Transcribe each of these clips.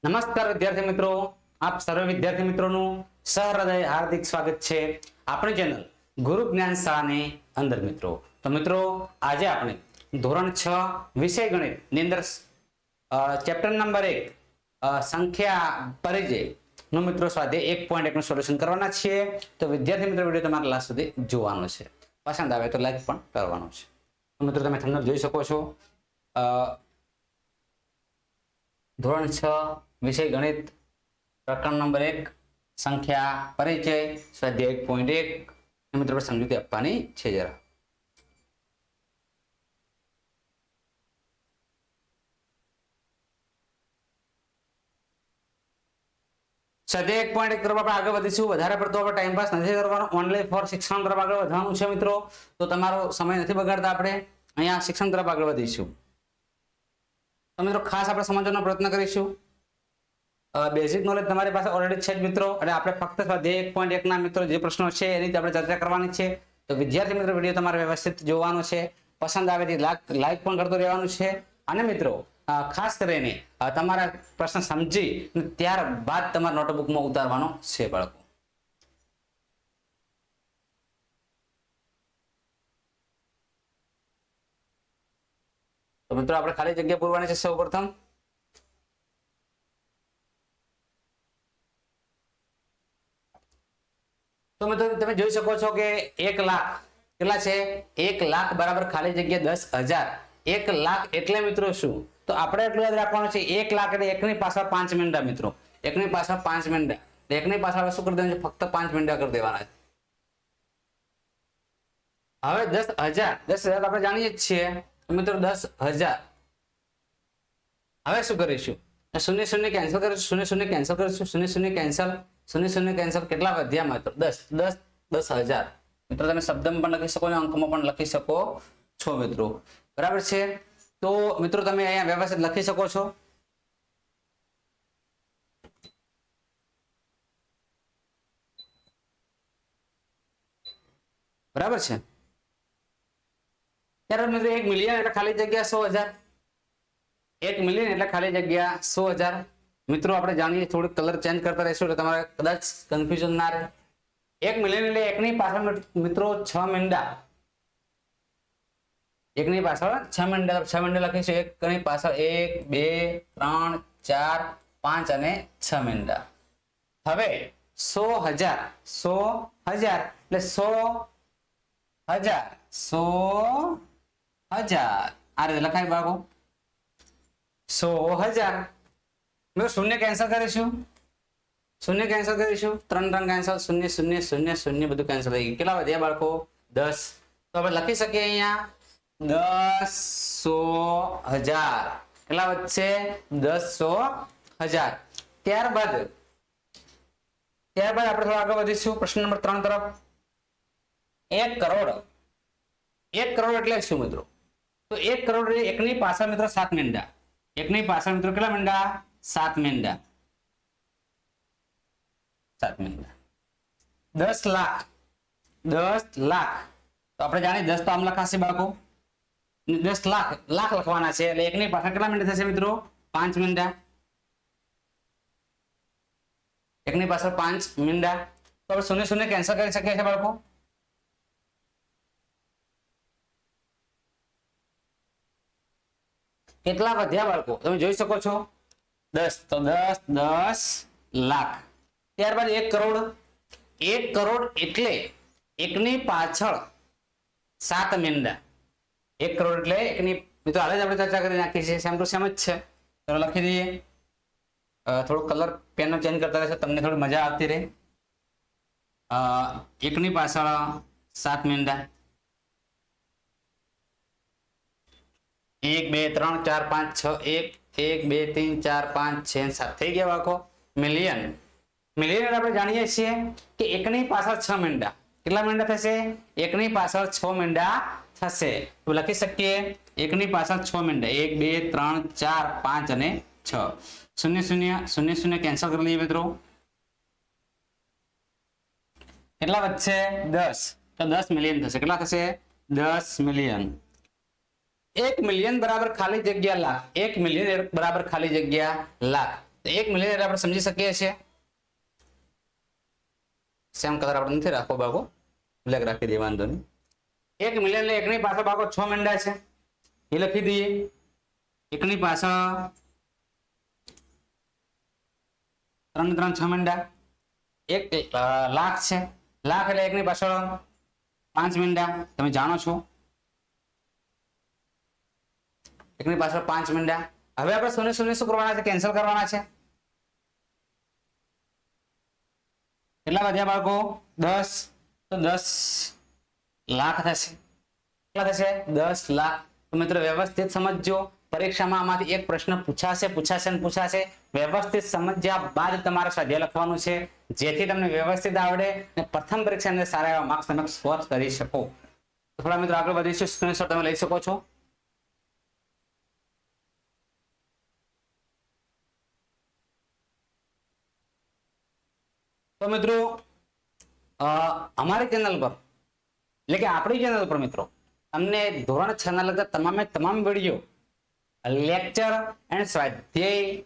નમસ્કાર વિદ્યાર્થી મિત્રો, આપ સર્વ વિદ્યાર્થી મિત્રોનું સહૃદય હાર્દિક સ્વાગત છે આપણી ચેનલ ગુરુ જ્ઞાન શાળાની અંદર મિત્રો. તો મિત્રો આજે આપણે ધોરણ 6 વિષય ગણિત ની અંદર ચેપ્ટર નંબર 1 સંખ્યા પરિચય નો મિત્રો સ્વાધ્યાય 1.1 નું સોલ્યુશન કરવાના છીએ. તો વિદ્યાર્થી મિત્રો વિડિયો તમારા લાસ્ટ સુધી જોવાનો છે, પસંદ આવે તો લાઈક પણ કરવાનો છે. તો મિત્રો તમે થંબનેલ જોઈ શકો છો, ધોરણ 6 વિષય ગણિત પ્રકરણ નંબર 1 સંખ્યા પરિચય સ્વાધ્યાય 1.1 મિત્રો સમજૂતી આપવાની છે. જરા સ્વાધ્યાય 1.1 તરફ આપણે આગળ વધીશું. વધારે પડતો આપણે ટાઈમ પાસ નથી કરવાનો, ઓનલાઈન ફોર શિક્ષણ તરફ આગળ વધવાનું છે મિત્રો. તો તમારો સમય નથી બગાડતા, આપણે અહીંયા શિક્ષણ તરફ આગળ વધીશું. તો મિત્રો ખાસ આપણે સમજવાનો પ્રયત્ન કરીશું. બેઝિક નોલેજ તમારી પાસે ઓલરેડી છે જ મિત્રો, અને આપણે ફક્ત સ્વાધ્યાય 1.1 ના મિત્રો જે પ્રશ્નો છે એની આપણે ચર્ચા કરવાની છે. તો વિદ્યાર્થી મિત્રો વિડીયો તમારે વ્યવસ્થિત જોવાનો છે, પસંદ આવે તો લાઈક પણ કરતો રહેવાનું છે. અને મિત્રો ખાસ કરીને તમારા પ્રશ્ન સમજી ત્યારબાદ તમારા નોટબુકમાં ઉતારવાનો છે બાળકો. તો મિત્રો આપણે ખાલી જગ્યા પૂરવાની છે. સૌપ્રથમ તો મિત્રો તમે જોઈ શકો છો કે 1 લાખ કેટલા છે? 1 લાખ બરાબર ખાલી જગ્યા 10,000. 1 લાખ એટલે મિત્રો શું? તો આપણે એટલું યાદ રાખવાનું છે, 1 લાખ એટલે 1 ની પાછળ 5 મીંડા મિત્રો. 1 ની પાછળ 5 મીંડા, 1 ની પાછળ શું કરી દેવાનું છે? ફક્ત 5 મીંડા કરી દેવાના છે. હવે 10,000 આપણે જાણીએ જ છીએ મિત્રો, 10,000. હવે શું કરીશું? શૂન્ય શૂન્ય કેન્સલ કરીશું, શૂન્ય શૂન્ય કેન્સલ કરીશું, શૂન્ય શૂન્ય કેન્સલ, શૂન્ય શૂન્ય કેન્સલ. કેટલા વધ્યા મિત્રો? 10,000 મિત્રો. તમે શબ્દમાં પણ લખી શકો છો, અંકમાં પણ લખી શકો છો મિત્રો. બરાબર છે. તો મિત્રો તમે અહીંયા વ્યવસ્થિત લખી શકો છો. બરાબર છે. ત્યારે મિત્રો 1 મિલિયન એટલે ખાલી જગ્યા 100,000. 1 મિલિયન એટલે ખાલી જગ્યા 100,000 મિત્રો. આપણે જાણીએ, થોડું કલર ચેન્જ કરતા રહીશું એટલે તમારે કદાચ કન્ફ્યુઝન ના રહે. 1 મિલિયન એટલે 1 ની પાછળ મિત્રો 6 મીંડા. 1 ની પાછળ 6 મીંડા. 6 મીંડા લખીશું. 1 ની પાછળ 1 2 3 4 5 અને 6 મીંડા. હવે 100,000 એટલે 100,000 આ રીતે લખાય બાળકો. 100,000 શૂન્ય કેન્સલ કરીશું, શૂન્ય કેન્સલ કરીશું, 3 કેન્સલ, શૂન્ય શૂન્ય શૂન્ય શૂન્ય બધું કેન્સલ થઈ ગયું. કેટલા વધ્યા બાળકો? 10. તો આપણે લખી શકીએ અહીંયા 10,100,000. કેટલા વધશે? 10,100,000. ત્યારબાદ આપણે થોડા આગળ વધીશું પ્રશ્ન નંબર 3 તરફ. 1 કરોડ. 1 કરોડ એટલે શું મિત્રો? તો 1 કરોડ એટલે 1 ની પાછળ મિત્રો 7 મીંડા. 1 ની પાછળ મિત્રો કેટલા મીંડા? 7 મીંડા. 7 મીંડા. 10 લાખ. 10 લાખ તો આપણે જાણીએ 10 તો આમ લખાશે બાળકો. 10 લાખ લખવાના છે એટલે 1 ની પાછળ કેટલા મીંડા થશે મિત્રો? 5 મીંડા. 1 ની પાછળ 5 મીંડા. તો આપણે શૂન્ય શૂન્ય કેન્સલ કરી શકીએ છીએ બાળકો. કેટલા વધ્યા બાળકો? તમે જોઈ શકો છો 10. તો 10 લાખ. ત્યારબાદ 1 કરોડ. 1 કરોડ એટલે 1 ની પાછળ 7 મીંડા. 1 કરોડ એટલે 1 ની મિત્રો હાલ જ આપણે ચર્ચા કરી નાખી છે, સેમ ટુ સેમ જ છે. ચલો લખી દઈએ. થોડો કલર પેનનો ચેન્જ કરતા રહેશે, તમને થોડી મજા આવતી રહે. 1 ની પાછળ 7 મીંડા. 1 2 3 4 5 6 1 2 3 4 5 6 7 થઈ ગયા બાળકો. મિલિયન. મિલિયન આપણે જાણીએ છીએ કે 1 ની પાછળ 6 મીંડા. કેટલા મીંડા થશે? 1 ની પાછળ 6 મીંડા થશે. તો લખી શકીએ 1 ની પાછળ 6 મીંડા. 1 2 3 4 5 અને 6. શૂન્ય શૂન્ય શૂન્ય શૂન્ય કેન્સલ કરી લઈએ મિત્રો. કેટલા વધશે? 10. તો 10 મિલિયન થશે. કેટલા થશે? 10 મિલિયન. 1 મિલિયન બરાબર ખાલી જગ્યા લાખ. 1 મિલિયન બરાબર ખાલી જગ્યા લાખ. તો 1 મિલિયન આપણે સમજી શકીએ છીએ સેમ કલર આપણે નથી રાખવો બાળકો બ્લેક રાખી દઈએ વાંધો નહીં 1 મિલિયન એટલે એકની પાછળ બાળકો 6 મીંડા છે એ લખી દઈએ એકની પાછળ 3 ને 3 6 મીંડા 1 લાખ છે લાખ એટલે એકની પાછળ 5 મીંડા તમે જાણો છો એકની પાછળ 5 મીંડા હવે આપણે શૂન્ય શૂન્ય શું કરવાના છે કેન્સલ કરવાના છે કેટલા વધ્યા બાળકો 10 તો 10 લાખ થશે કેટલા થશે 10 લાખ તો મિત્રો વ્યવસ્થિત સમજજો પરીક્ષામાં આમાંથી એક પ્રશ્ન પૂછાશે વ્યવસ્થિત સમજ્યા બાદ તમારે સ્વાધ્યાય લખવાનું છે જેથી તમને વ્યવસ્થિત આવડે અને પ્રથમ પરીક્ષાની અંદર સારા એવા માર્ક્સ તમે સ્કોર કરી શકો થોડા મિત્રો આગળ વધીશું સ્ક્રીનશોટ તમે લઈ શકો છો તો મિત્રો અમારી ચેનલ પર એટલે કે આપણી ચેનલ પર મિત્રો તમને ધોરણ 6 ના લગતા તમામ વિડીયો લેક્ચર એન્ડ સ્વાધ્યાય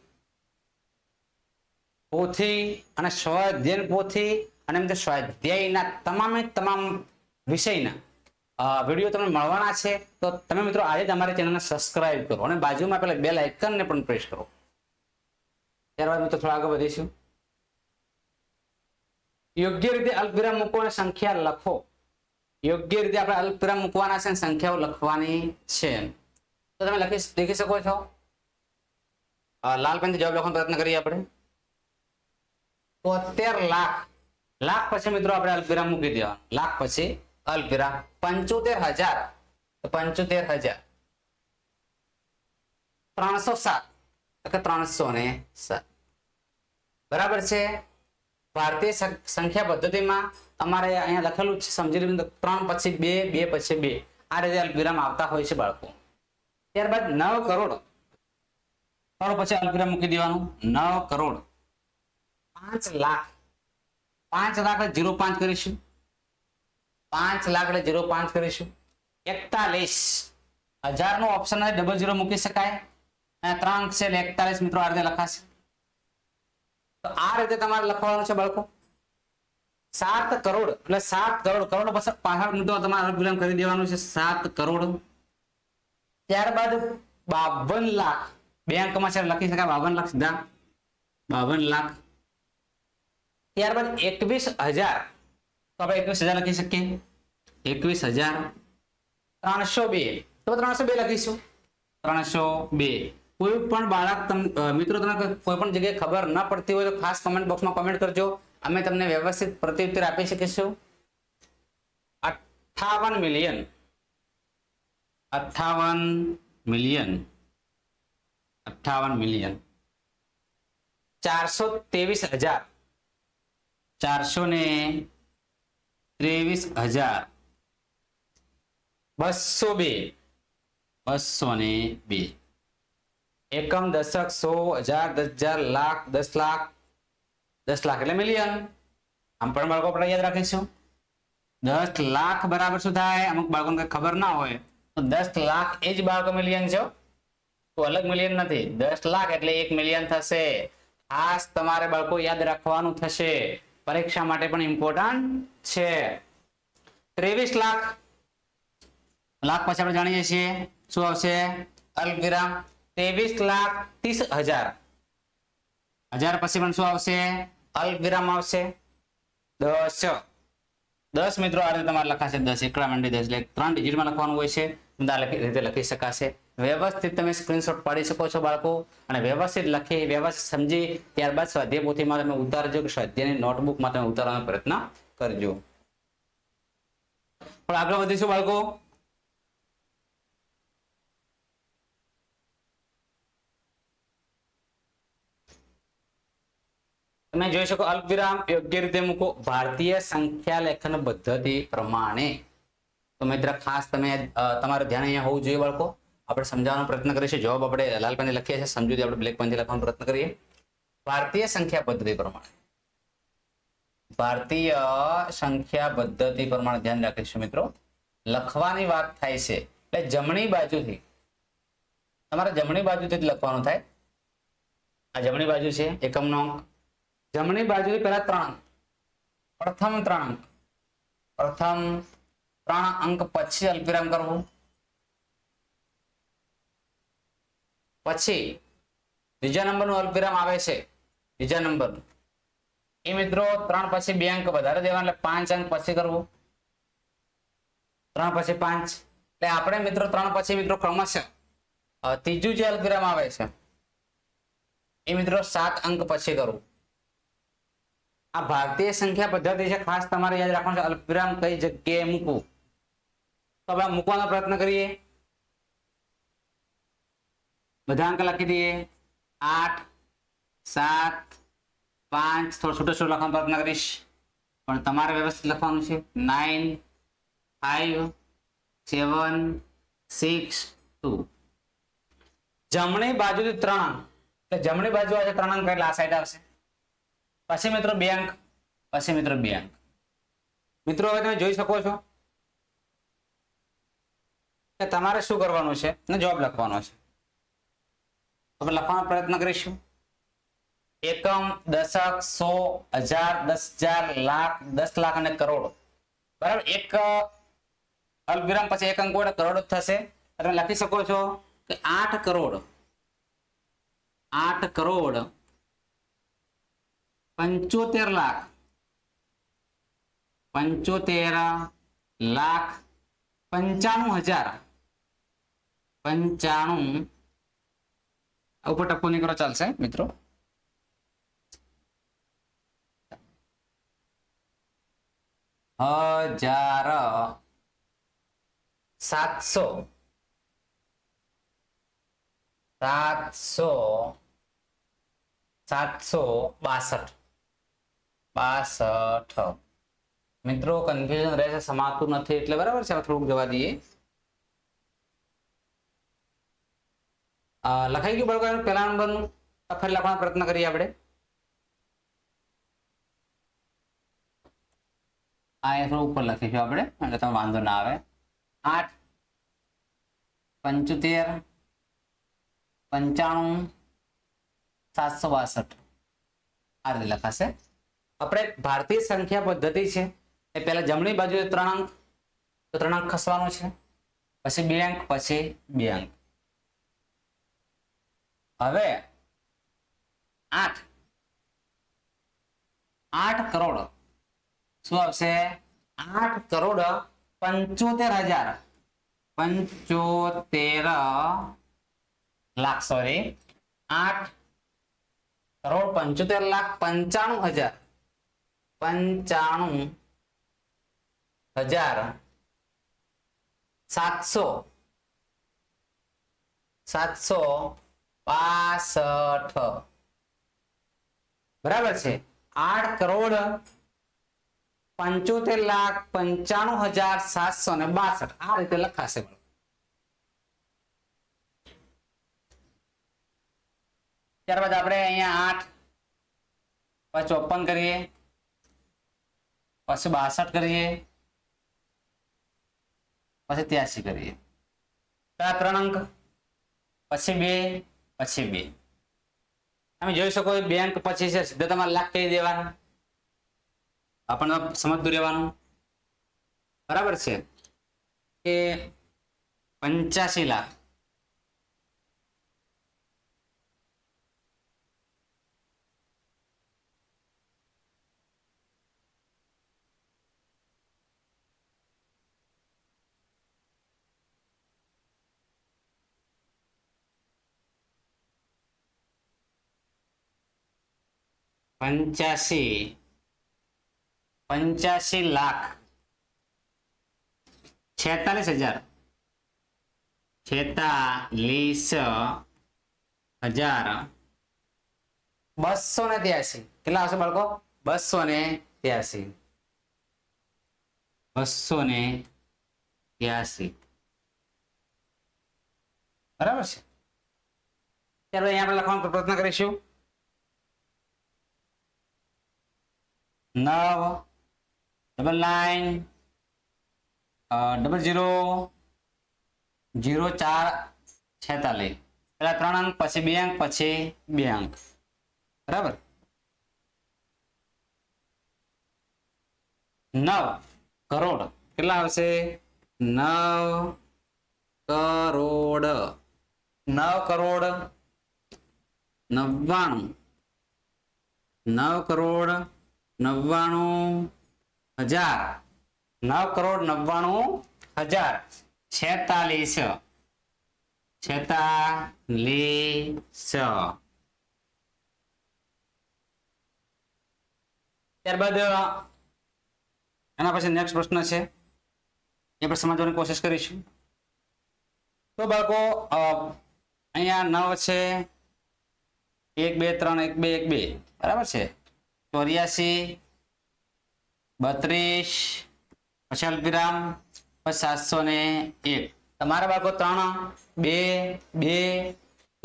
પોથી અને સ્વાધ્યાય પોથી અને મિત્રો સ્વાધ્યાયના તમામ વિષયના વિડીયો તમને મળવાના છે તો તમે મિત્રો આજે જ અમારી ચેનલને સબસ્ક્રાઇબ કરો અને બાજુમાં પેલા બેલ આઇકનને પણ પ્રેસ કરો ત્યારબાદ મિત્રો થોડા આગળ વધીશું યોગ્ય રીતે અલ્પવિરામ મૂકો અને સંખ્યા લખો યોગ્ય રીતે આપણે અલ્પવિરામ મૂકવાના છે અને સંખ્યાઓ લખવાની છે તો તમે લખી શકો છો લાલ પેનથી જવાબ લખવાનો પ્રયત્ન કરીએ આપણે 73 લાખ લાખ પછી મિત્રો આપણે અલ્પવિરામ મૂકી દેવાનું લાખ પછી અલ્પવિરામ 75000 તો 75000 307 કે 307 બરાબર છે ભારતીય સંખ્યા પદ્ધતિમાં અમારે અહીંયા લખેલું છે સમજી લીધું 3 પછી 2 2 પછી 2 આ રીતે અલ્પવિરામ આવતા હોય છે બાળકો ત્યારબાદ 9 કરોડ પછી અલ્પવિરામ મૂકી દેવાનું 9 કરોડ 5 લાખ 5 લાખ એટલે 0.5 કરીશું 5 લાખ એટલે 0.5 કરીશું 41,000 નો ઓપ્શન છે 00 મૂકી શકાય અને 3 છે એટલે 41 મિત્રો આ રીતે લખાશે તો આ રીતે તમારે લખવાનું છે બાળકો 7 કરોડ એટલે 7 કરોડ પછી પાછળ મિત્રો તમારે અલ્પવિરામ કરી દેવાનું છે 7 કરોડ ત્યારબાદ 52 લાખ બેંકમાં છે લખી શકાય 52 લાખ સીધા 52 લાખ ત્યારબાદ 21,000 તો આપણે 21,000 લખી શકીએ 21,302 તો 302 લખીશું 302 કોઈ પણ બાળક મિત્રો તમને કોઈ પણ જગ્યાએ ખબર ન પડતી હોય તો ખાસ કમેન્ટ બોક્સમાં કમેન્ટ કરજો અમે તમને વ્યવસ્થિત પ્રત્યુત્તર આપી શકીશું 58 મિલિયન 423,000 202 એકમ દશક 100 1000 લાખ 10 લાખ 10 લાખ એટલે મિલિયન આમ પણ બાળકો આપણે યાદ રાખીશું 10 લાખ બરાબર શું થાય અમુક બાળકોને ખબર ના હોય તો 10 લાખ એ જ બાળકો મિલિયન છે તો અલગ મિલિયન નથી 10 લાખ એટલે 1 મિલિયન થશે ખાસ તમારે બાળકો યાદ રાખવાનું થશે પરીક્ષા માટે પણ ઇમ્પોર્ટન્ટ છે 23 લાખ લાખ પછી આપણે જાણીએ છીએ શું આવશે અલ્પવિરામ 23,30,000 હજાર પછી પણ શું આવશે અલ્પવિરામ આવશે 10 મિત્રો આ રીતે તમારે લખાશે 10 એકડા માંડી 10 એટલે 3 ડિજિટમાં લખવાનું હોય છે રીતે લખી શકાશે વ્યવસ્થિત તમે સ્ક્રીનશોટ પાડી શકો છો બાળકો અને વ્યવસ્થિત લખી વ્યવસ્થિત સમજી ત્યારબાદ સ્વાધ્યાય પોથીમાં તમે ઉતારજો કે સ્વાધ્યાયની નોટબુકમાં તમે ઉતારવાનો પ્રયત્ન કરજો પણ આગળ વધીશું બાળકો તમે જોઈ શકો અલ્પવિરામ યોગ્ય રીતે મૂકો ભારતીય સંખ્યા લેખન પદ્ધતિ પ્રમાણે તો મિત્ર ખાસ તમે તમારું ધ્યાન અહીંયા હોવું જોઈએ બાળકો આપણે સમજાવવાનો પ્રયત્ન કરીશું જવાબ આપણે લાલ પેનથી લખીએ છીએ સમજૂતી આપણે બ્લેક પેનથી લખવાનો પ્રયત્ન કરીએ ભારતીય સંખ્યા પદ્ધતિ પ્રમાણે ભારતીય સંખ્યા પદ્ધતિ પ્રમાણે ધ્યાન રાખીશું મિત્રો લખવાની વાત થાય છે એટલે જમણી બાજુથી તમારે જમણી બાજુથી જ લખવાનું થાય આ જમણી બાજુ છે એકમનો અંક. જમણી બાજુ પહેલા 3 અંક. પ્રથમ 3 અંક. પ્રથમ 3 અંક પછી અલ્પવિરામ કરવું. પછી બીજા નંબરનું અલ્પવિરામ આવે છે. બીજા નંબરનું એ મિત્રો 3 પછી 2 અંક વધારે દેવાના એટલે 5 અંક પછી કરવું. 3 પછી 5 એટલે આપણે મિત્રો 3 પછી મિત્રો ક્રમશઃ ત્રીજું જે અલ્પવિરામ આવે છે એ મિત્રો 7 અંક પછી કરવું. આ ભારતીય સંખ્યા પદ્ધતિ છે, ખાસ તમારે યાદ રાખવાનું છે અલ્પવિરામ કઈ જગ્યાએ મૂકવું. તો આપણે મૂકવાનો પ્રયત્ન કરીએ. બધા અંક લખી દઈએ. 8 7 5 થોડું છૂટું છૂટું લખવાનો પ્રયત્ન કરીશ પણ તમારે વ્યવસ્થિત લખવાનું છે. 9 5 7 6 2. જમણી બાજુથી 3 અંક એટલે જમણી બાજુ આવશે 3 અંક એટલે આ સાઈડ આવશે. પછી મિત્રો 2 અંક. પછી મિત્રો 2 અંક. મિત્રો હવે તમે જોઈ શકો છો કે તમારે શું કરવાનું છે ને જવાબ લખવાનો છે. આપણે લખવાનો પ્રયત્ન કરીશું. એકમ, દશક, 100, 1000, 10,000, લાખ, 10 લાખ અને કરોડ. બરાબર. એક અલ્પવિરામ પછી એક અંક હોય કરોડ થશે. તમે લખી શકો છો કે 8 કરોડ 75 લાખ 95,95,000 95 ઉપર ટપ્પો નહીં કરો ચાલશે મિત્રો. 762 મિત્રો કન્ફ્યુઝન રહેશે, સમાતું નથી એટલે બરાબર છે. થોડુંક જવા દઈએ. લખાઈ ગયું બરાબર. પહેલા નંબરનું ફરી લખવાનો પ્રયત્ન કરીએ આપણે. આ થોડું ઉપર લખીશું આપણે એટલે તમે વાંધો ના આવે. 8 75 95 762 આ રીતે લખાશે. આપણે ભારતીય સંખ્યા પદ્ધતિ છે એ પહેલા જમણી બાજુએ 3 અંક તો 3 અંક ખસવાનું છે. પછી 2 અંક પછી 2 અંક. હવે 8 કરોડ શું આવશે? 8 કરોડ 75,000 75 લાખ. સોરી 8 કરોડ 75 લાખ 95,000 762 બરાબર છે. 8 કરોડ 75,95,762 આ રીતે લખાશે. ત્યારબાદ આપણે અહીંયા 8 54 કરીએ, પછી 62 કરીએ, પછી 83 કરીએ. 3 અંક પછી 2 પછી 2. તમે જોઈ શકો 2 અંક પછી છે સીધા તમારે લાખ કહી દેવાના. આપણને સમજતું રહેવાનું. બરાબર છે કે 85 લાખ પંચ્યાસી લાખ 46,000 283. કેટલા આવશે બાળકો? 283. બરાબર છે. ચાલો અહીંયા આપણે લખવાનો પ્રયત્ન કરીશું. 9 99 00 04 46. પેલા 3 અંક પછી 2 અંક પછી 2 અંક. બરાબર 9 કરોડ કેટલા આવશે 9 કરોડ 9 કરોડ 99 9 કરોડ 99,000 9 કરોડ 99,000 46 ત્યારબાદ એના પછી નેક્સ્ટ પ્રશ્ન છે એ પણ સમજવાની કોશિશ કરીશું તો બાળકો અહીંયા 9 છે 1 2 3 1 2 1 2 બરાબર છે 84 32 પછી અલ્પવિરામ પછી 701 તમારા બાળકો 3 2 2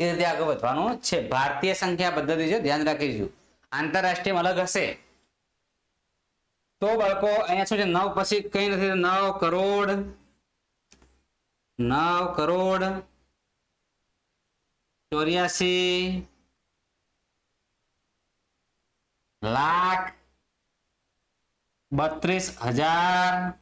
એ રીતે આગળ વધવાનું છે ભારતીય સંખ્યા પદ્ધતિ છે ધ્યાન રાખીશું આંતરરાષ્ટ્રીય અલગ હશે તો બાળકો અહીંયા શું છે 9 પછી કઈ નથી 9 કરોડ 84 લાખ 32,000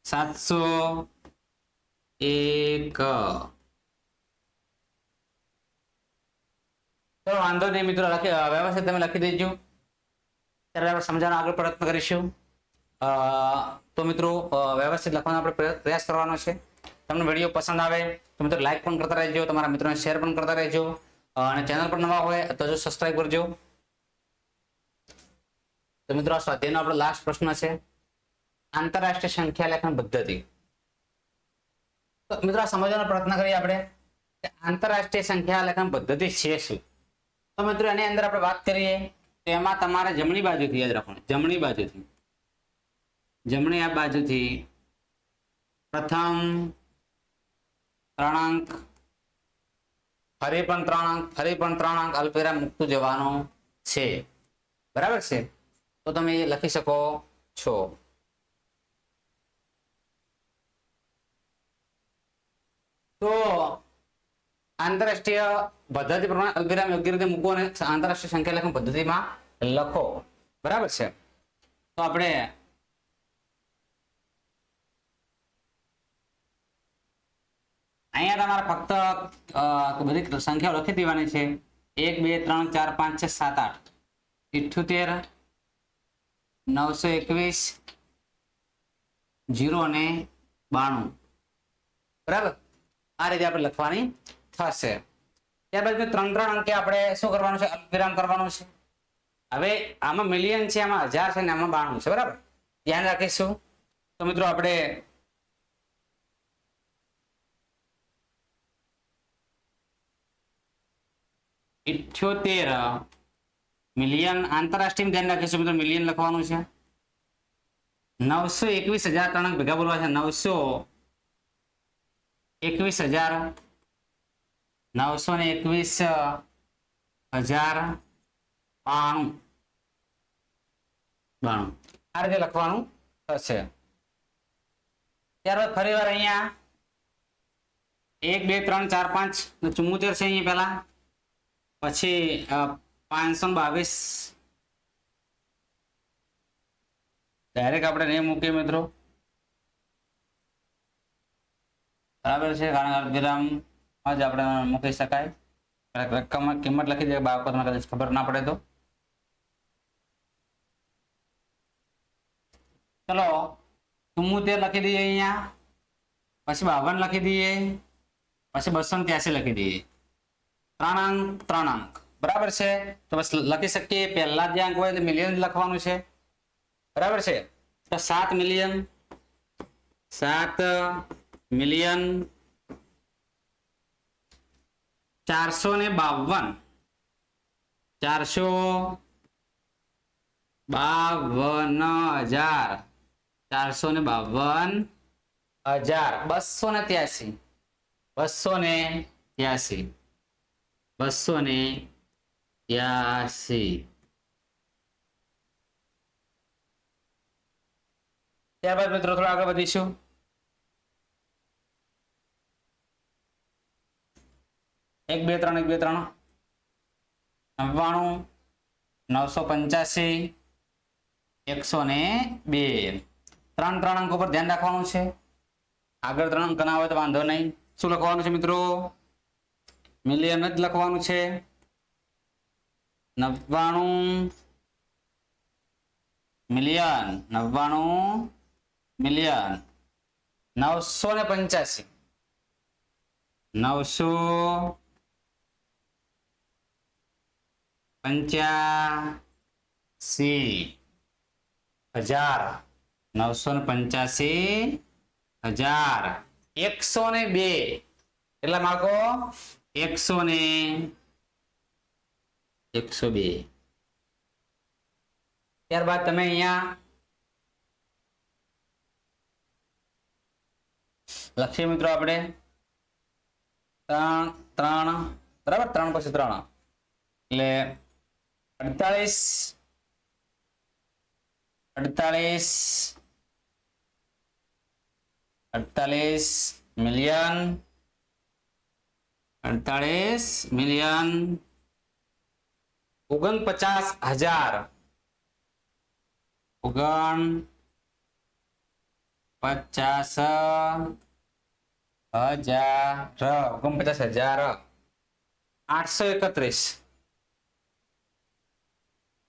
701 તો વાંધો નહીં મિત્રો વ્યવસ્થિત તમે લખી દેજો ત્યારે આપણે સમજાવવાનો આગળ પ્રયત્ન કરીશું તો મિત્રો વ્યવસ્થિત લખવાનો આપણે પ્રયાસ કરવાનો છે તમને વિડીયો પસંદ આવે તો મિત્રો લાઈક પણ કરતા રહેજો તમારા મિત્રોને શેર પણ કરતા રહેજો અને ચેનલ પર નવા હોય તો જો સબસ્ક્રાઇબ કરજો તો મિત્રો આ સ્વાધ્યાયનો આપણો લાસ્ટ પ્રશ્ન છે આંતરરાષ્ટ્રીય સંખ્યા લેખન પદ્ધતિ તો મિત્રો આ સમજવાનો પ્રયત્ન કરીએ આપણે કે આંતરરાષ્ટ્રીય સંખ્યા લેખન પદ્ધતિ છે શું તો મિત્રો એની અંદર આપણે વાત કરીએ તો એમાં તમારે જમણી બાજુથી યાદ રાખવાનું જમણી આ બાજુથી પ્રથમ 3 અંક ફરી પણ 3 અંક અલ્પવિરામ મૂકતું જવાનું છે બરાબર છે તો તમે એ લખી શકો છો તો આંતરરાષ્ટ્રીય પદ્ધતિ પ્રમાણે અલ્પવિરામ યોગ્ય રીતે મૂકો અને આંતરરાષ્ટ્રીય સંખ્યા લેખન પદ્ધતિમાં લખો બરાબર છે તો આપણે અહીંયા તમારે ફક્ત બધી સંખ્યાઓ લખી દેવાની છે 1 2 3 4 5 6 7 8 78 921 0 અને 92 બરાબર આ રીતે આપણે લખવાની થશે ત્યારબાદ 3 અંકે આપણે શું કરવાનું છે અલ્પવિરામ કરવાનું છે હવે આમાં મિલિયન છે આમાં 1000 છે ને આમાં 92 છે બરાબર ધ્યાન રાખીશું તો મિત્રો આપણે મિલિયન આંતરરાષ્ટ્રીય ધ્યાન રાખીશું મિત્રો મિલિયન લખવાનું છે 921,000 ત્રણ ભેગા બોલવા છે 921,000 92 આ રીતે લખવાનું થશે ત્યારબાદ ફરી વાર અહીંયા 1 2 3 4 5 74 છે અહીંયા પહેલા પછી 522 ડાયરેક્ટ આપણે નહીં મૂકીએ મિત્રો બરાબર છે કારણ કે અલ્પવિરામ જ આપણે મૂકી શકાય રકમમાં કિંમત લખી દે બાળકો તમને કદાચ ખબર ના પડે તો ચલો 74 લખી દઈએ અહીંયા પછી 52 લખી દઈએ પછી 283 લખી દઈએ 3 અંક બરાબર છે તો બસ લખી શકીએ પહેલા જે અંક હોય એટલે મિલિયન લખવાનું છે બરાબર છે તો 7 મિલિયન 452 ત્યારબાદ મિત્રો થોડા આગળ વધીશું 1 2 3 1 2 3 99 985 102 ત્રણ ત્રણ અંકો પર ધ્યાન રાખવાનું છે. આગળ 3 અંક ના આવે તો વાંધો નહીં. શું લખવાનું છે મિત્રો? મિલિયન જ લખવાનું છે. 99 મિલિયન 99 મિલિયન 985 985,000 985,000 102 કેટલા માર્કો? 102. ત્યારબાદ તમે અહીંયા લખીએ મિત્રો આપણે 3 3 બરાબર. 3 પછી 3 એટલે 48 મિલિયન 49,000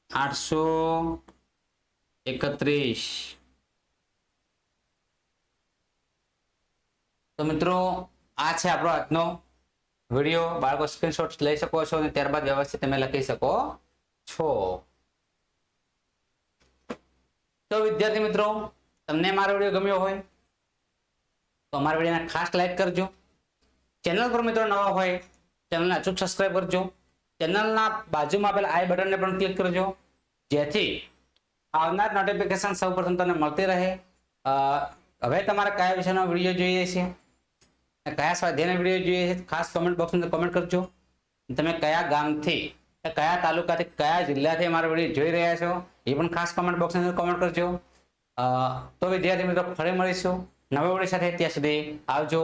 831. તો મિત્રો આ છે આપણો આજનો વિડીયો. બાળકો સ્ક્રીનશોટ લઈ શકો છો અને ત્યારબાદ વ્યવસ્થિત તમે લખી શકો છો. તો વિદ્યાર્થી મિત્રો, તમને મારો વિડીયો ગમ્યો હોય તો અમારા વિડીયોને ખાસ લાઈક કરજો. ચેનલ પર મિત્રો નવા હોય ચેનલને અચૂક સબસ્ક્રાઇબ કરજો. ચેનલના બાજુમાં આપેલા આઈ બટનને પણ ક્લિક કરજો, જેથી આવનાર નોટિફિકેશન સૌપ્રથમ તમને મળતી રહે. હવે તમારે કયા વિષયનો વિડીયો જોઈએ છે, કયા સ્વાધ્યાયનો વિડીયો જોઈએ છે, ખાસ કમેન્ટ બોક્સમાં કમેન્ટ કરજો. તમે કયા ગામથી, કયા તાલુકાથી, કયા જિલ્લાથી અમારો વિડીયો જોઈ રહ્યા છો એ પણ ખાસ કમેન્ટ બોક્સમાં કમેન્ટ કરજો. તો વિદ્યાર્થી મિત્રો, ફરી મળીશું નવા વિડીયો સાથે. ત્યાં સુધી આવજો.